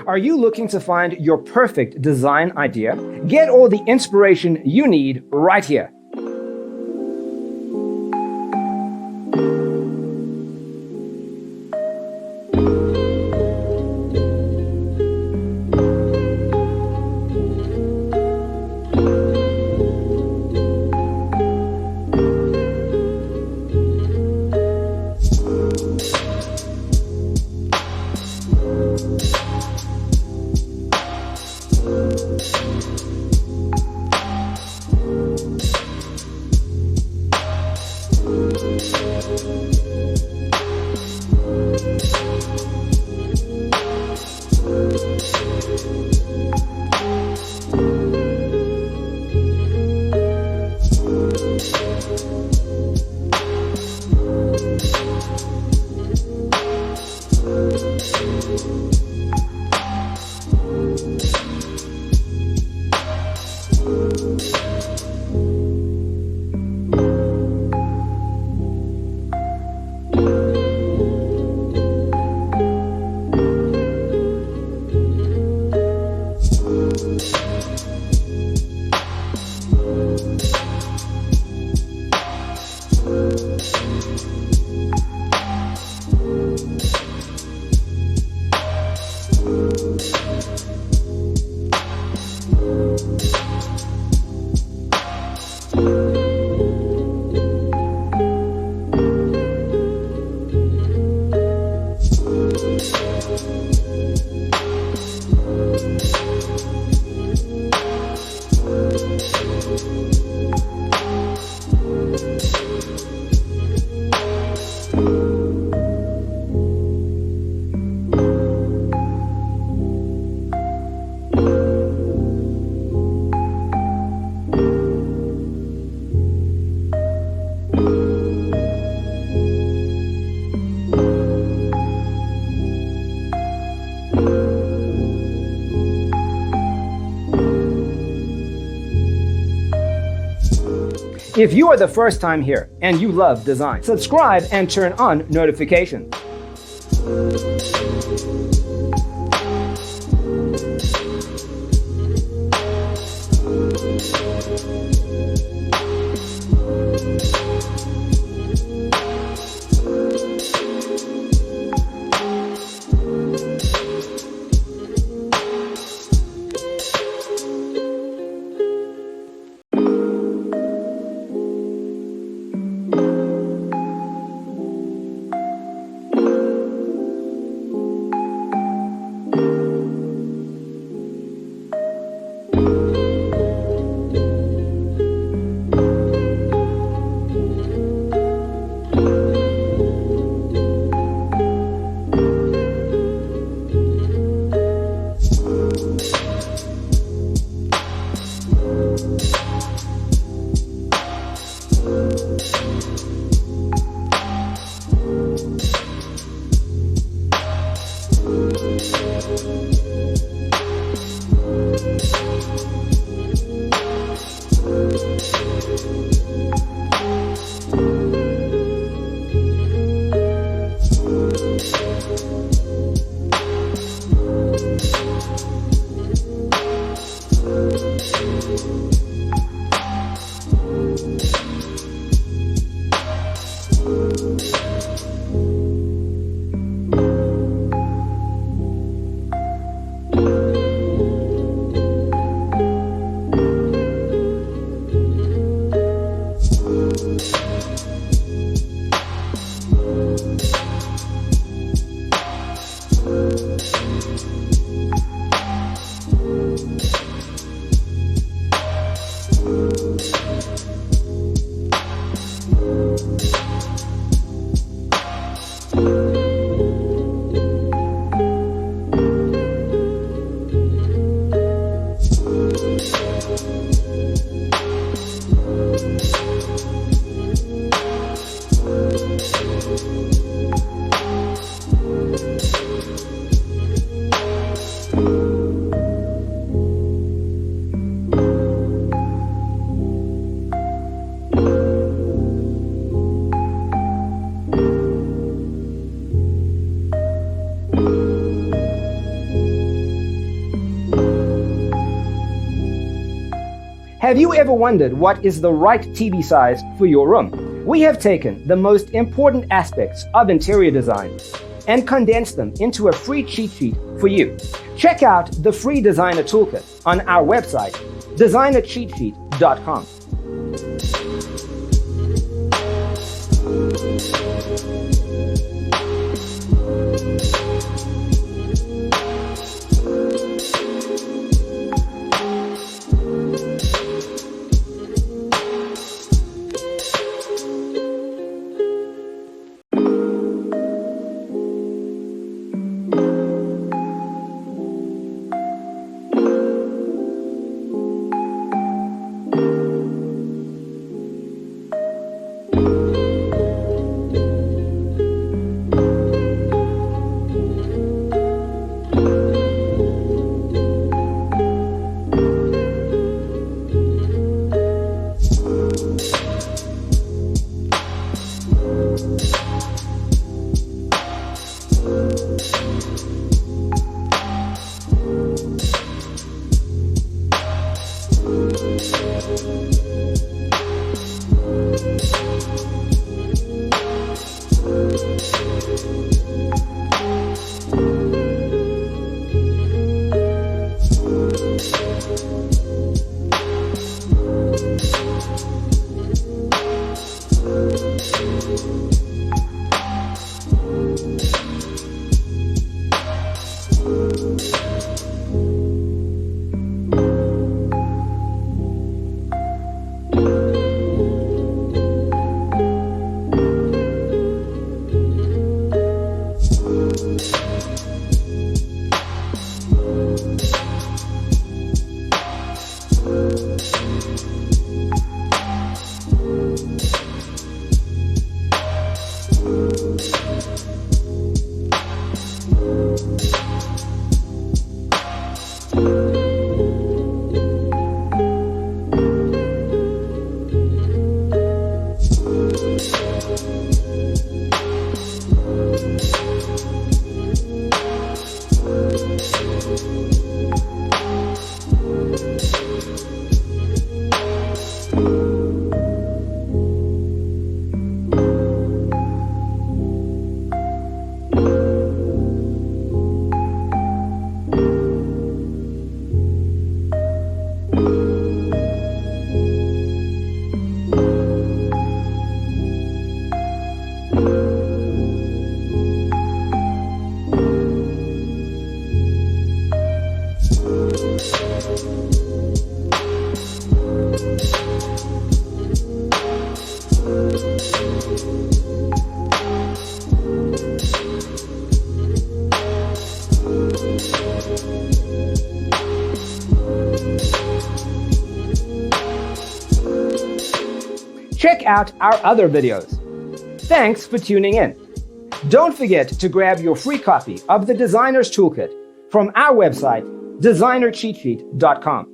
Are you looking to find your perfect design idea? Get all the inspiration you need right here. If you are the first time here and you love design, subscribe and turn on notifications. Have you ever wondered what is the right TV size for your room? We have taken the most important aspects of interior design and condensed them into a free cheat sheet for you. Check out the free designer toolkit on our website, designercheatsheet.com. Check out our other videos. Thanks for tuning in. Don't forget to grab your free copy of the Designer's Toolkit from our website, designercheatsheet.com.